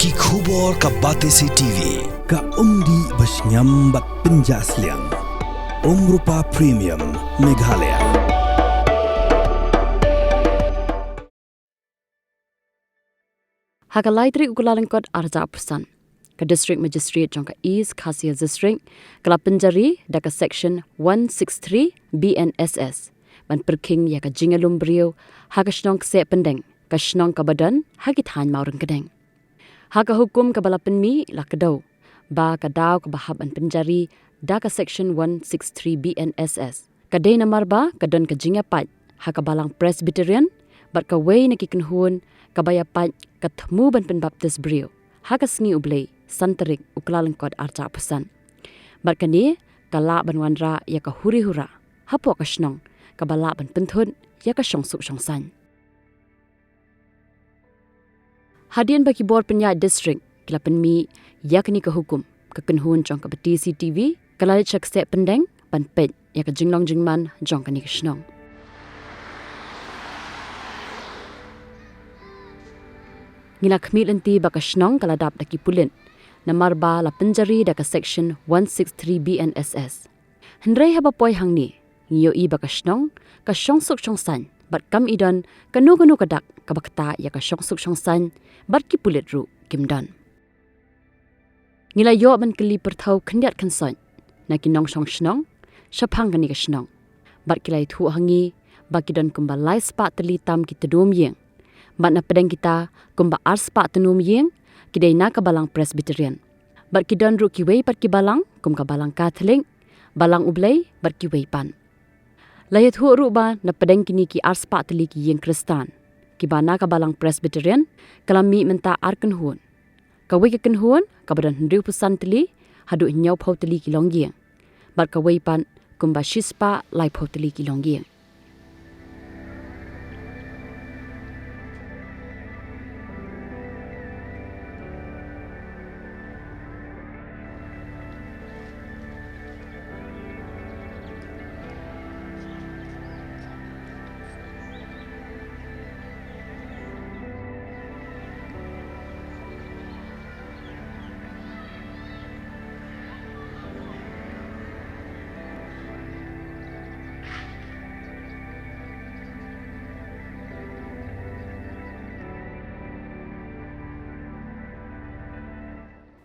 Ki khubor ka Batesi TV. Ka umdi basnyambat penjaslian. Rupa Premium Meghalaya. Hakalaitri ukulalengkot arja pesan. Ke District Magistrate jangka East Khasiah District, kala penjari daka Section 163 BNSS. Ban perking ya ka jingalum brio, haka shnong kse pendeng, ka shnong ka badan, haki than maurang kedeng. Haka hukum ka bala penmi la kedau, ba ka daw ka bahab an penjari daka Section 163 BNSS. Kadai namar ba ka don ka jingapat, haka balang Presbyterian, bat ka way nakikenhun, kabaya pat katmu ban penbaptis brio. Haka sengi ublay, santerik uklalengkot arca pesan. Bat kani, kala ban wanra ya ka huri-hura, hapo ka shnong, kabala ban penthun ya ka syongsuk syongsan. Hadian bagi bor penyat distrik, kila penmi ya kini ke hukum, kekenhun jong ka Batesi TV, kala cek sek pendeng, ban pet ya ka jinglong jingman jong kani ke shnong. Ngila kemil enti baka shnong kala dap daki pulin, namar ba la penjari daka Section 163 BNSS. Hendrai haba poi hang ni, ngiyo i baka shnong, ka syongsuk syongsan, bat kam idon, kanu-kanu kadak, kabakta ya ka syongsuk syongsan, bat ki pulit ru, kimdan. Ngila yo ban keli pertau kendiat kenson, na kinong syong shnong, syapang kani ka shnong. Bat kilai thu hangi, baki don kumbalai spak terlitam kita dom yeng. Bat na pedang kita kumba arspak tenum yeng, kidai na ka balang Presbyterian. Bat kidon ru kiwei pat ki balang, kum ka balang Catholic, balang ublay, bat kiwei pan. Layat hu ru ba na pedang kini ki arspak teli ki yeng Kristan. Ki ba na ka balang Presbyterian, kalami menta arken huon. Kawai ka kenhuon, ka badan hendriu pesan teli, hadu nyau pau teli ki long yeng. Bat kawai pan, kumba shispa lai pau teli ki long yeng.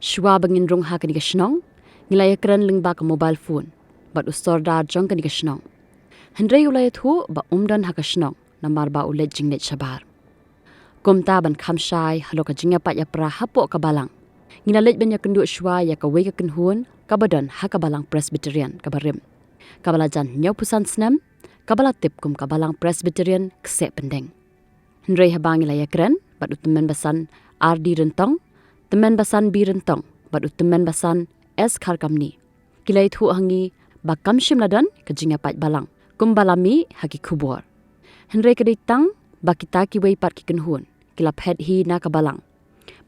Shua bangin rong ha kani ka shnong, ngilaya kran lingba ka mobile phone, bat ustor da jong kani ka shnong. Hendrai ulaya thu ba umdan ha ka shnong, namar ba ulet jingnet shabar. Kumta ban khamshai halo ka jinga pat ya pra hapo ka balang. Ngilalet ban ya kendu shua ya ka wei ka kenhuon, ka badan ha ka balang Presbyterian ka barim. Ka balajan nyau pusan snam, ka balatip kum ka balang Presbyterian ksep pendeng. Hendrai habang ngilaya kran, bat utemen basan RD rentong, teman basan bi rentong, bat teman basan S kharkamni. Kilai thu hangi bakam shimladan ke jingapat balang. Kumbalami haki kubor. Hendrai keditang bakita ki wei pat ki kenhun. Kila phet hi na ka balang.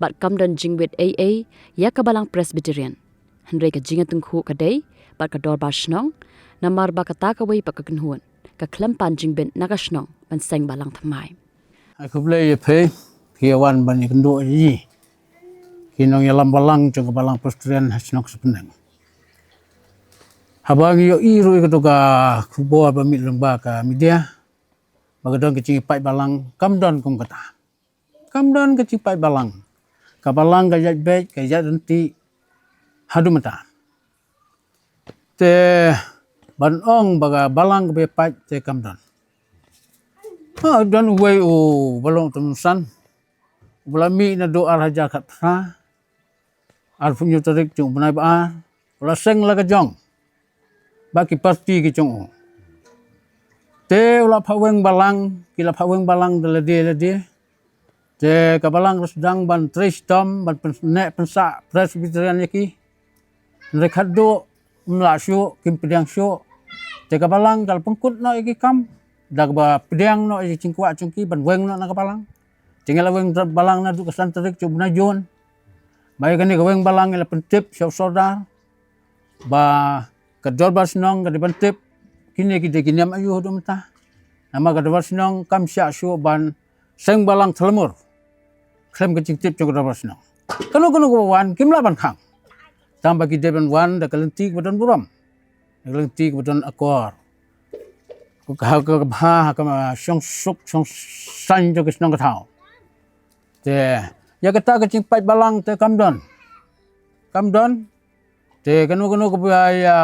Bat kam dan jingwit AA ya ka balang Presbyterian. Hendrai ka jingatung khu kadai bat ka dor ba shnong, namar ba kata ka wei pat ka kenhun. Ka klempan jingbin na ka shnong ban seng balang thamai. Aku boleh pay kiawan banyak kenduk ji. Kinong yalam balang jong balang Presbyterian hasnok sepenang. Habang yo iru itu ka kubo bamit lemba ka media. Bagadon kecing pai balang kamdon kum kata. Kamdon kecing pai balang. Ka balang ka jat bet ka jat nanti hadu mata. Te ban ong baga balang ke pai te kamdon. Ha dan uwei o balong temusan. Bulami na doa raja kat pra. Arfunyo tarik jong benai ba, wala seng la ka jong. Baki parti ki jong. Te wala paweng balang, kila paweng balang de lede. Te ka balang sedang ban tristom ban nek pensa Presbyterian yaki. Rekat do mla syo kim pedang syo. Te ka balang kal pengkut no yaki kam. Dag ba pedang no yaki cingkwa cungki ban weng no na ka balang. Tinggal weng balang na du kesan tarik jong benai jon. Baik ni kaweng balang ila pentip siap soda ba kador basnong ka dipentip kini kita kiniam ayu hodo mata nama kador basnong kam sya syo ban seng balang telemur klem kecing tip kador basnong Kanu wan kim laban khang. Tambah ki deban wan da kalenti badan buram. Kalenti badan akor. Ku ka ha ka ma syong suk syong san jo kisnong ka thao. Te ya kata ka cingpat balang te kamdon. Kamdon te kanu ko ya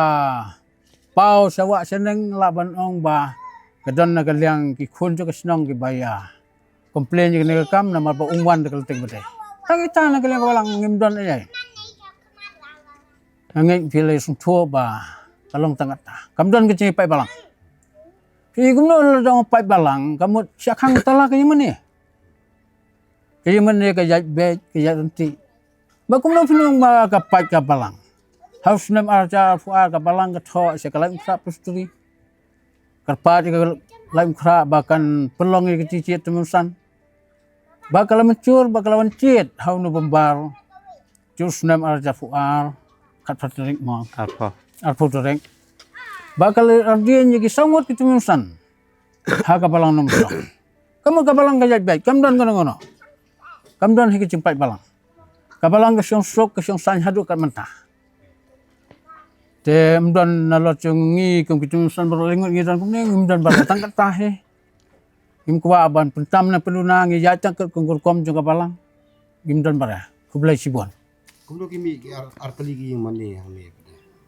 pau sawa seneng laban ong ba kadon na kaliang ki khun jo kisnong ki baya. Komplain ni ka kam na ma ba ungwan da kalting bate. Tangita na kaliang balang ngimdon ay. Angin pilih sung tua ba kalong tangat ta. Kamdon ke pai balang. Ki gumno dong pai balang kamu syakang tala ke mana? Ke mana ke jat be ke jat nanti. Ba kumno pinung ma ka pai ka balang. Haus nem arja fuar ka balang ke tho sekalang krap pusturi. Karpat ke lain krap bahkan pelong ke cicit temusan. Bakal mencur bakal mencit hau nu bembar. Jus nem arja fuar. Kat patering mo arpo tereng bakal ardian jadi sangot kita musan ha kapalang nom so kamu kapalang ka jait kamdan ngono kamdan hiki cimpai balang kapalang ka syong sok ka syong san hadu kat mentah te mdan nalo cungi kum kita musan berlingut ngidan kum ne mdan baratang kat tahe im kwa aban pentam na peluna ngi jatang kat kungkur kom jong kapalang gimdan bara kublai sibon. Kumdo kimi arpaligi yung mani yang ni.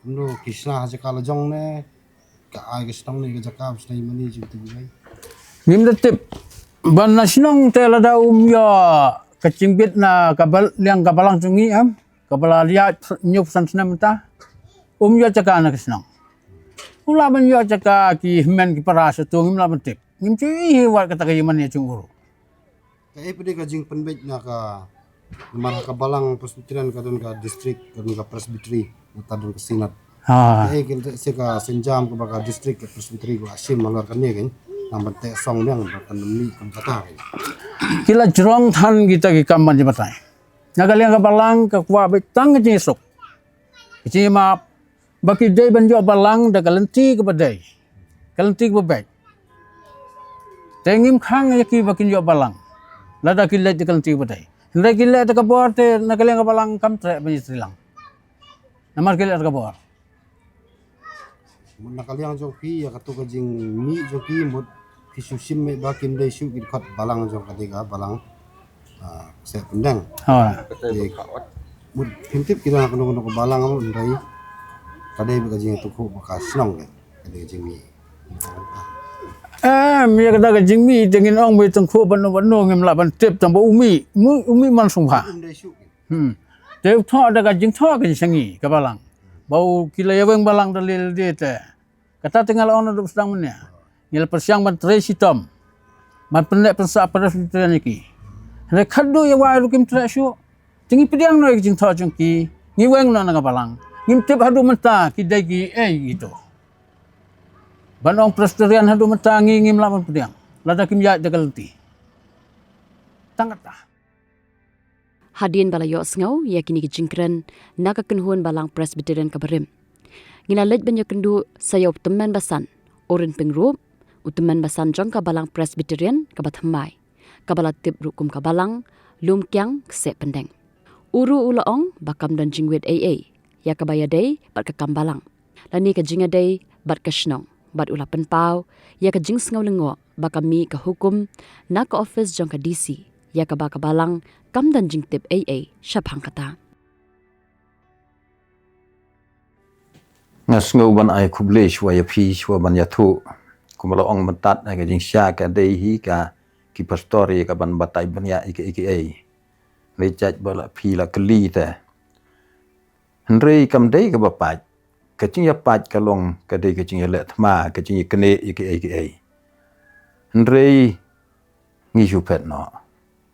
Kumdo kisna haja kala jong ne ka ay kisnong ne ka jakab sa mani jung tibay. Nim tip ban nasinong tela da umya kacimbit na kabal liang kabalang sungi am kabala liat nyup san senamta umya caka na kisnong. Ula ban yo caka ki men ki para sa tungim la tip. Nim chi war kata kay man chung uro. Kaya pwede ka jing panbait na ka naman kabalang presbyterian ka doon ka district ka presbytery na doon ka sinat. Kaya kasi ka senjam ka baka district ka presbytery ko asim malar kanya kan naman te song yang baka nami kang kata. Kila jerong tan kita ki kamban jebatan. Nagaliang kabalang ka kwa betang ka sok. Kiti ma baki day banjo balang da kalenti ka baday. Kalenti ka babay. Tengim khang yaki baki jo balang. Lada kilay di kalenti ka baday. Hindi kilay at kabor te nagaliang kabalang kamtre banyitrilang. Namar kilay at kabor. Nakaliang jong pi ya katu ka jing mi jong pi mod kisusim me bakim day shu kit balang jong kadiga balang se pendang. Mod hintip kita nak kono ko balang mo ndai kadai ka jing tuku baka snong kadai jing mi. Mi kata ka jing mi tengin ong mi tengku banu ngim laban tip tambo umi man sungha. Te tho da ka jing tho ka sangi ka balang. Bau kilay weng balang dalil dia te. Kata tinggal ono duk sedang menya. Ngil persiang ban tresi tom. Man pendek pensa pada fitrian iki. Hele khaddu ya wa rukim treshu. Tingi pidiang no jing tho jungki. Ngi weng no na balang. Ngim tip hadu menta ki dagi gitu. Banong presterian hadu metangi ngim lawan pediang. Lada kim ya jagalti. Tangat ta. Hadin bala yo sngau ya kini ki jingkren naka kenhuan balang presbyterian kabarim. Ngina lej banyo kendu sayop teman basan orin pengrup uteman basan jong ka balang presbyterian kabathamai. Kabala tip rukum ka balang lum kyang kse pendeng. Uru ulaong bakam dan jingwet AA ya kabaya day bat ka kambalang. Lani ka jinga day bat ka shnong. Bat ula penpau ya ka jing sngau lengo bakami ka hukum na ka office jong ka DC ya ka ba balang kam dan jing tip AA syapang kata. Ngas ngau ban ai kuble shwa ya phi shwa ban ya thu kumalo ong matat ai ka jing sha ka dei hi ka ki pastori ka ban batai ban ya iki ai le chach bala phi la kli ta Henry kam dei ka ba pa ka ching ya pa ka long ka dei ka ching ya le thma ka ching kne iki ai Henry ngi shu pet no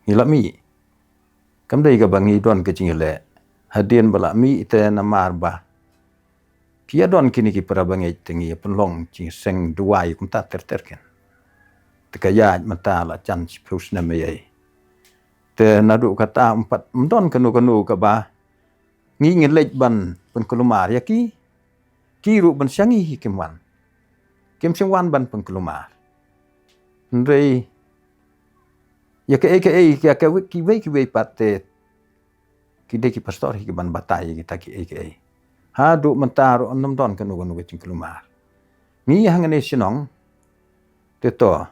ngi la mi kam dei ka ba ngi don ka ching ya le hadien bala mi te na mar ba kia don kini ki para bangai tengi penlong cing seng duai kum ta terken tekaya mata la chan pus na me te nadu kata empat mdon kanu ka ba ngi ngelej ban pen kelumar ya ki ru ban syangi kimwan kim singwan ban pen kelumar ndrei ya ke ya ke ki we patet Kide ki pastor ki ban batai kita ki ai. Ha du mentar nom don kanu ke cing kelumar. Ngi hangane sinong teto.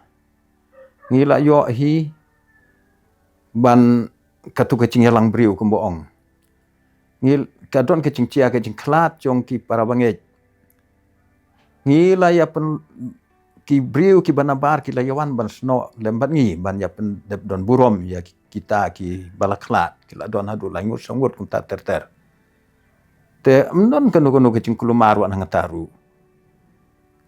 Ngi la yo hi ban katu ke cing yalang briu kumboong. Ngi kadon ke cing cia ke cing klat jong ki para banget. Ngi la ya pen ki briu ki banabar ki la yawan ban sno lembat ngi ban ya pen dep don burom ya kita ki balaklat ki la don hadu langut sangut kum ta ter. Te mnon kanu ke cing kelumar wan hangataru.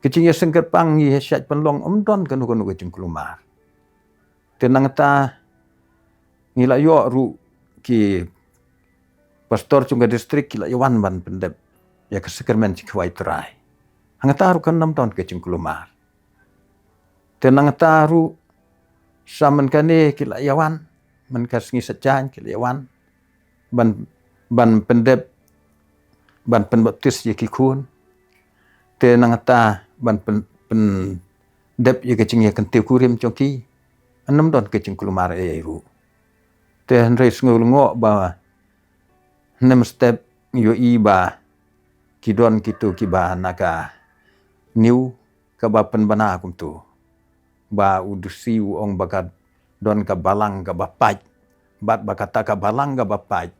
Kecing ya sengket pang ngi syat penlong mnon kanu ke cing kelumar. Te nangata ngila yo ru ki pastor cunga distrik kila yawan ban pendep ya ke sekermen cik kwai terai. Hangataru kan 6 tahun ke cing kelumar. Tenang taru saman kane kila yawan man kasngi secan kila yawan ban pendep ban penbaptis ya kikun. Tenang ta ban pendep ya kecing ya kentiu kurim congki 6 tahun ke cing kelumar ru. Ten reis ngulungo ba 6 step yo iba kidon kitu kiba naka new kabapen bana kum tu ba udusi ong bakat don ka balang ka bapaj bat bakata ka balang ka bapaj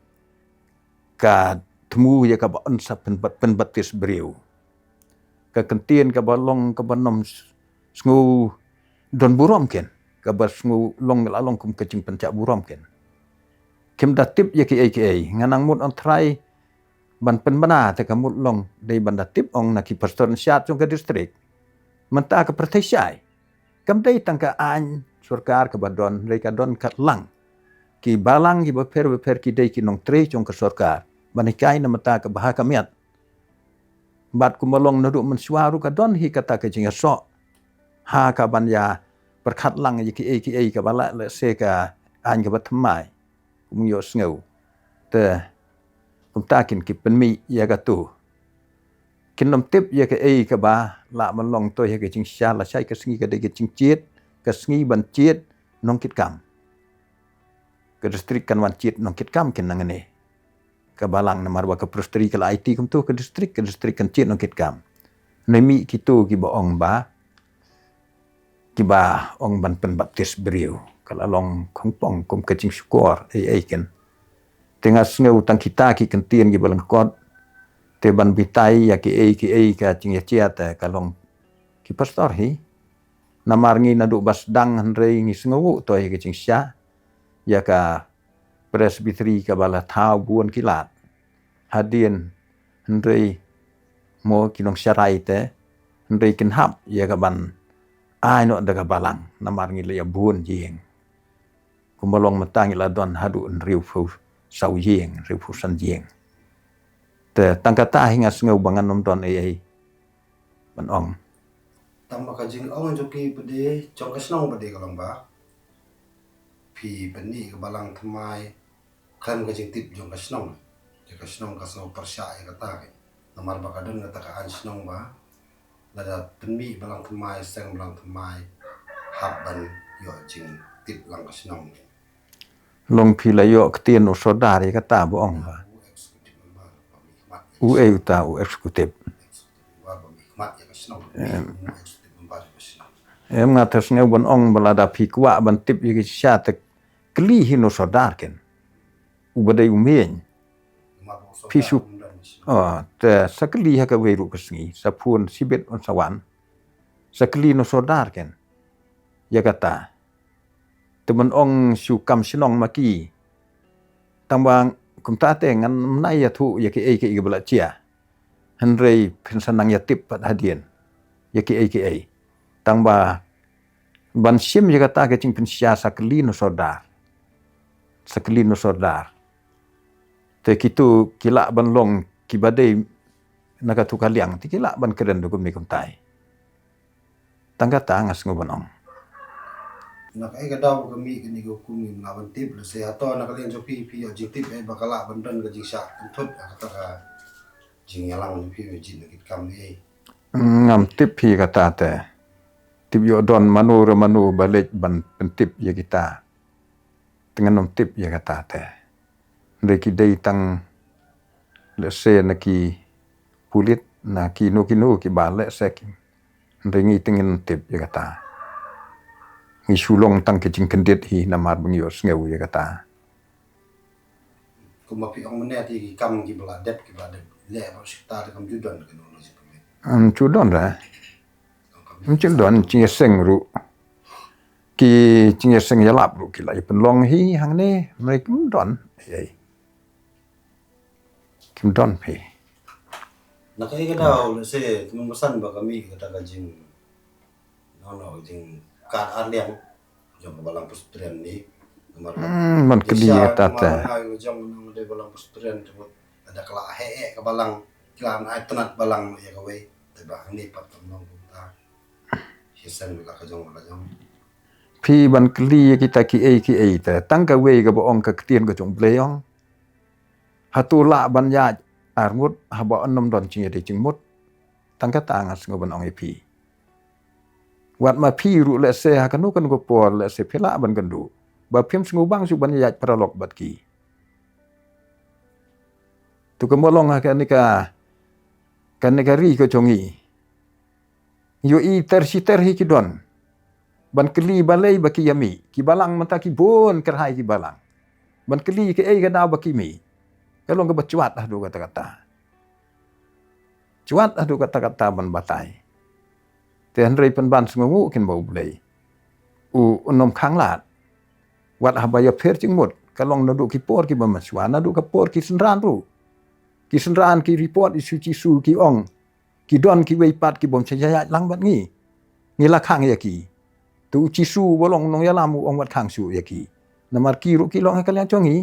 ka temu ya ka ban sa penbatis beriu ka kentien ka balong ka banom sngu don burom ken ka bas sngu long lalong kum kecing pencak burom ken kem datip ya ki ai nganang mut on try ban penbana te kamut long dei ban datip ong na ki pastor syat jong ka distrik menta ka pertesai kam dei tangka an surkar ka badon dei ka don kat lang ki balang ki beper ki dei ki nong tre jong ka surkar banikai na meta ka bahaka miat bat kumalong na du mensuaru ka don hi kata ka jinga so ha ka ban ya perkat lang ki ai ka bala le se ka an ka batmai yo sngo te takin ki penmi ya ka tu kinom tip ya ka ai ka ba la man long to ya ka ching sha la sai ka sngi ka de ka ching chiet ka sngi ban chiet nong kit kam ka distrik kan wan chiet nong kit kam kin nangane ka balang na marwa ka prostri ka IT kum tu ka distrik kan chiet nong kit kam nemi ki tu ki ba ong ba ki ba ong ban pen baptis beriu kala long kongpong kum kecing syukur ai ken tengah sneu tang kita ki kentien ki balang kot te ban bitai ya ki ai ka cing ya cia ta kalong ki pastor hi namar ngi na du bas dang handrei ngi sneu to hi kecing sya ya ka presbiteri ka bala thau buon kilat hadien handrei mo kinong syarai te handrei kin hap ya ka ban ai no daga balang namar ngi le ya buon jing kumalong matangi la don hadu riu fu sau yeng riu fu san yeng te tangkata hinga ngau bangan nom don ai ban ong Tama ka jing ong joki pede chong ka snong pede kalong ba pi bani ka balang thamai kan ka jing tip jong ka snong ka snong persya ya kata ke namar ba ka don kata ka an snong ba lada penmi balang thamai seng balang thamai hab ban yo jing tip lang ka snong long pi la yo ktien no sodari kata bo ong ba u e uta u eksekutif em ngatas ngau ban ong balada pi kwa ban tip yi sya te kli hino sodar ken u badai umien pi su te sakli ha ka weru kesngi sapun sibet on sawan sakli no sodar ken ya kata teman ong su kam sinong maki tambang kum ta te ngan nai ya thu ya ki ai bala chia hanrei pensanang ya tip pat hadien ya ki ai tangba ban sim ya kata ke cing pensya sakli no sodar te kitu kila ban long ki badai naga tu kaliang ti kila ban keren do kum ni kum tai tangga tangas ngobanong nak ai ka daw kami kini ko kumi ngawan tip le se ato nak len so pi jing tip ai bakala bandan ka jing sya thut kata ka jing yalang pi jing kit kam ni ngam tip hi kata te tip yo don manu balik ban pentip ya kita dengan nom tip ya kata te Reki day tang le se na ki pulit na kinu ki bale se ki rengi tingin tip ya kata ngi sulong tang ke jing kendit hi na mar bang yo ngeu ya kata Kuma pi ong mene ti kam ki beladet le ba sikta kam judon kan no si pembe. chu don ra chu don chi seng ru ki chi seng ya lap ru ki lai pen long hi hang ne mai kum don ai kim don pe Nakai ka daw se kumun masan ba kami kata ka jing no jing kat arliang jong balang pestrian ni kemar man keli ta ta ai jong no de balang pestrian tu ada kala he ka balang kilan ai tenat balang ya ka we te ba ni pat nong ta hisan ka jong phi ban kli kita ki ai ta tang ka we ka bo ong ka tien ka jong bleong hatula ban ya armut haba onom don cing de cing mut tang ka tangas ngoban ong pi wat ma phi ru le se ha kanu kan go por le se phela ban gandu ba phim ngubang su ban ya paralok bat ki tu ka molong ha kan nika ri ko chongi yo i ter hi ki don ban kli balai ba ki yami ki balang mata ki bon kerhai ki balang ban kli ki ai ga da ba ki mi kalau nggak bercuat dah dua kata-kata. Cuat dah dua kata-kata ban batai. Tian rei penban sengungu kin bau belai. Unom khang lat. Wat habaya pher cing mut. Kalau nadu ki por ki bamaswa, nadu ka por ki senran ru. Ki senran ki report isu cisu ki ong. Ki don ki weipat ki bom cajaya lang bat ngi. Ngi la khang ya ki. Tu cisu bolong nong ya lamu ong wat khang su ya ki. Namar ki ru ki long kalian chongi.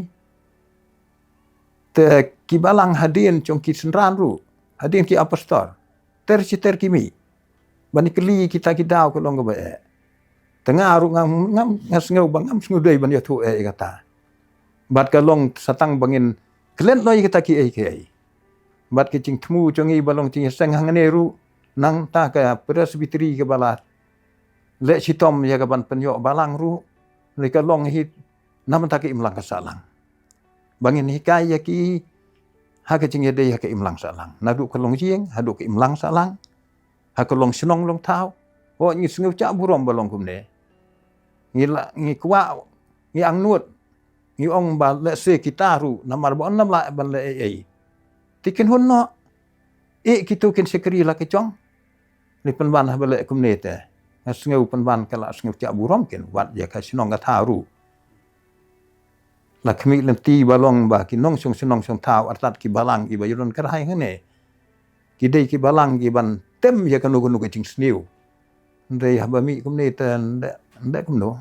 Te ki balang hadin chong ki senran ru hadin ki apostol ter kimi bani keli kita daw ko long ba tengah ru ngam ngas ngeu bangam ngudai ban yatu kata bat ka long satang bangin klen noi kita ki ai bat ki cing temu chongi balong cing seng hangane ru nang ta ka presbiteri ke balat le sitom ya ka ban penyo balang ru le ka long hit nam ta ki imlang ka salang bangin hikai ya ki haka cing ya dei haka imlang salang nadu kalong jieng hadu ke imlang salang haka long senong long tau o ngi sngeu cha burom balong kumne ngi kwa ngi ang nuot ngi ong ba le se kitaru namar bon nam la ban le ai tikin hun no kitu kin sekri la ke chong ni penban ha bale kumne te sngeu penban kala sngeu cha burom kin wat ya ka senong ka taru la kami lenti balong ba ki nong song senong song tau artat ki balang ki bayron kerhai hene ki dei ki balang ki ban tem ya kanu kanu ke cing sniu ndei habami kumne tan nda kumno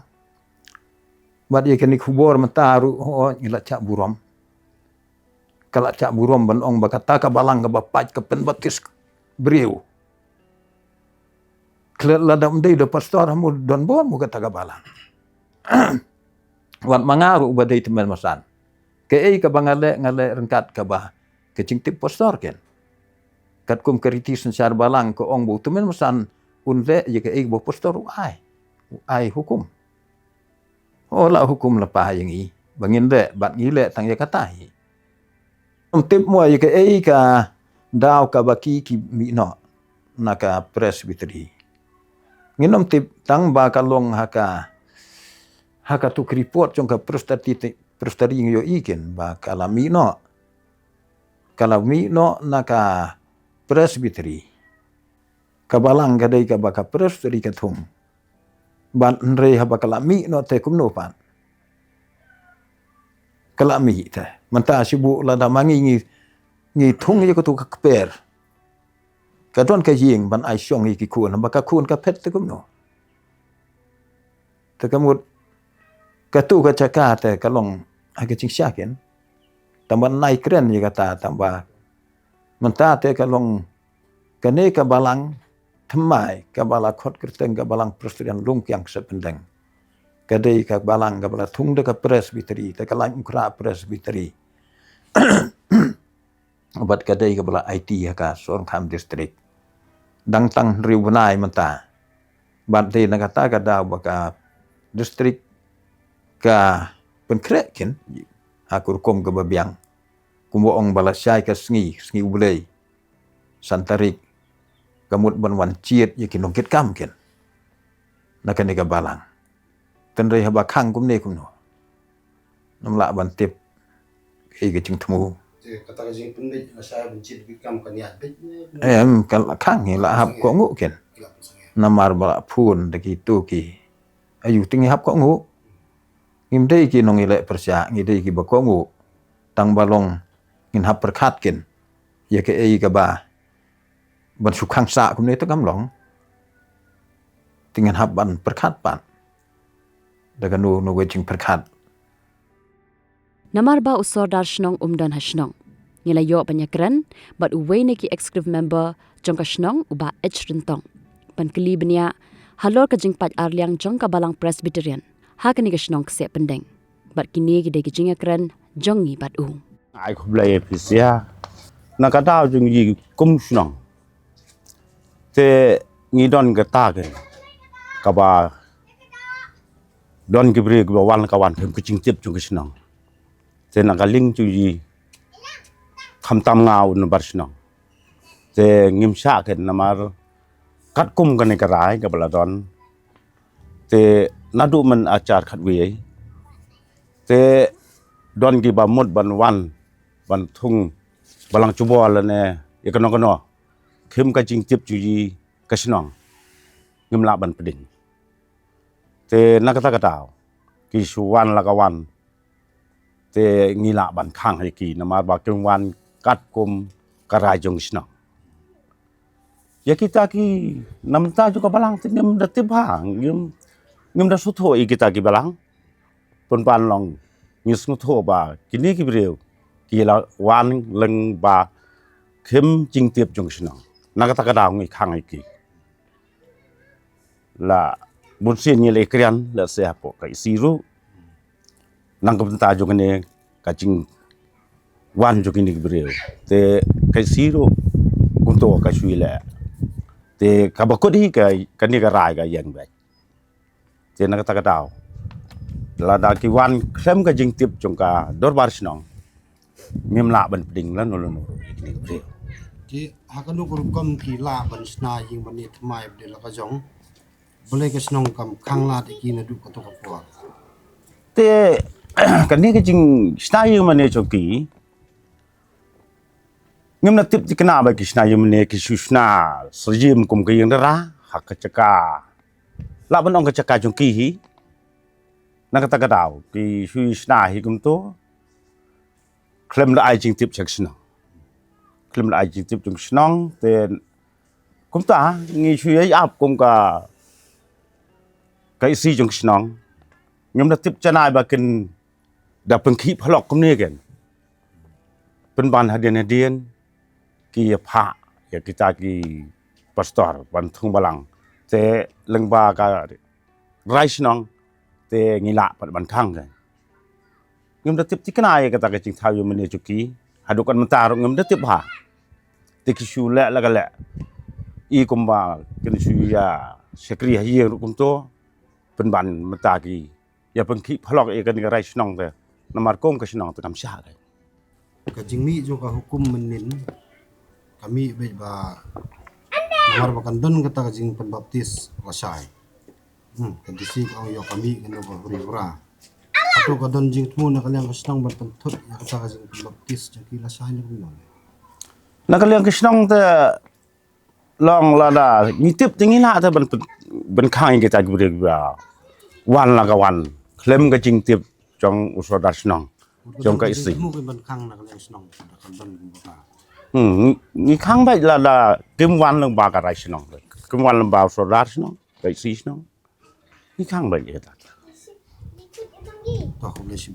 bad ye kani kubor mataru ho ngila cak burom kala cak burom ban ong ba kata ka balang ka bapat ka pen batis briu kle la dam dei do pastor mu don bon mu kata ka balang wat mangaru badai teman masan ke ka bangale ngale rengkat ka ba ke cing tip pastor ken kat kum kritis sar balang ko ong bu teman masan unle ye ke bo pastor ai hukum ola hukum lepa yang i bangin le bat ngile tang ye katai tip mo ye ke ka daw ka baki ki mi no naka presbiteri nginom tip tang ba kalong haka tu report jong ka prostari yo iken ba kalami no naka presbiteri kabalang gadai ka baka presbiteri ka thum ban re ha bakalami no te kumno pan kalami te manta sibu la da mangi ngi thung ye ko tu ka per ka don ka ying ban ai syong ki kun ba ka kun ka pet te kumno te kamut katu ka caka te kalong aga cing syaken tambah naik keren ya kata tambah menta te kalong kane ka balang themai ka bala khot kerteng ka balang presiden lung yang sependeng kadai ka balang ka bala thung de ka presbiteri te kalang ukra presbiteri obat kadai ka bala IT ka Sorkham district dang tang riunai menta bat de na kata ka da baka district ka penkrek ken Aku kom ke babiang. Kumbo ong balasai ke sengi ubulei. Santarik. Kamut ban ciet ya kinongkit kam ken. Nakan ika balang. Tenrei haba kang kum ne kum no. Namla ban tip. Ika jing temu. Kata ka jing penbej saya bencit bikam kan ya bej. Kal kang la hab ko ngu ken. Namar bala pun deki tu ki. Ayu tingi hab ko ngu. Ngimdei ki nong ile persya ngidei ki ba ko ngu. Tang balong ngin hab perkat ken. Ya ke ka ba. Ban sukang sa kum ne to kam long. Tingan hab ban perkat pan. Daga no wejing perkat. Namar ba usor dar shnong umdan hashnong. Ngila yo banyakran, but uwe neki executive member jongka shnong uba H rentong. Pan keli benya halor ka jingpat arliang jongka balang Presbyterian. Hakani ka shnong kse pendeng. But kini gide ki jingakran jongi bat u. Ai khub lai pisia nakata jung yi kum shnong. Te ngi don ka ta ke ka ba don ki bre ka wan ka wan them ka jing tip jung ka shnong. Te nakaling ju yi kham tam ngau no bar shnong. Te ngim sha ke namar kat kum ka ne ka rai ka bala don. Te nadu man achar khat wi te don ki ba mut ban wan ban thung balang chubo la ne ya kono khim ka jing tip ju yi ka shnong ngim la ban pedin te nakata kata ki su wan la ka wan te ngila ban khang hai ki namar ba kem wan kat kum karai jong shnong ya kita ki namta juga balang te ngim da tip ha ngim da su tho i kita ki balang pun pan long ngis ngu tho ba kini ki breu ki la wan leng ba khim jing tip jong shnong nakata kata ngi khang ai ki la bun sin ni le krian la se apo kai siru nang ko ta jong ne ka jing wan jong ni breu te kai siru kun to ka shui le te ka ba ko di ka ni ka rai ka yen ba te nakata kata la da ki wan khlem ka jing tip jong ka dor bar shnong ngim la ban pding la no ni breu Ki hakanu kurkom ki la ban sna jing ban ni thmai de la ka jong. Boleh ka snong kam khang la de ki na du ka to ka po. te kan ni ka jing sna yu mane choki ngim na tip tikna ba ki sna yu mane ki susna sejim kum ka yang dara hak ka chaka la ban ong ka chaka jong ki hi na ka ta ka daw ki susna hi kum to klem la ai jing tip chak sna klem la ai jing tip jong snong te kum ta ngi chui ai ap kum ka kai si jong snong ngim na tip chanai ba kin da peng khi phalok kum ne gen pen ban hadian ki pha ya kita ki pastor ban thung balang te leng ba ka rai snong te ngila pat ban khang gen ngim da tip tikna ya kata ka ching thau yu mane chuki hadukan mentar ngim da tip ha te ki shu la la la i kum ba kin shu ya sekri ha ye kum to pen ban mentar ki ya peng khi phalok e kan ga rai snong te namar kom ka snong te kam sha ga Ka jing mi jo ka hukum menin kami be ba namar ba kan don kata ka jing pen baptis rasai. Kan disi ka yo kami kan ba huri-hura. Ato ka don jing tmu na kalyang ka snong ban pen thot ya kata ka jing pen baptis jang ki rasai ni kuno. nakaliang ka snong te long la da ni tip tingi la te ban khang ke ta gbre ba wan la ka wan klem ka jing tip jong usor dar snong jong ka isi Mu kan ban khang na kalyang snong kan don ba. ni khang ba la da kim wan lang ba ka rai snong kim wan lang ba usor dar snong ka isi snong ni khang ba ye ta To ko le shi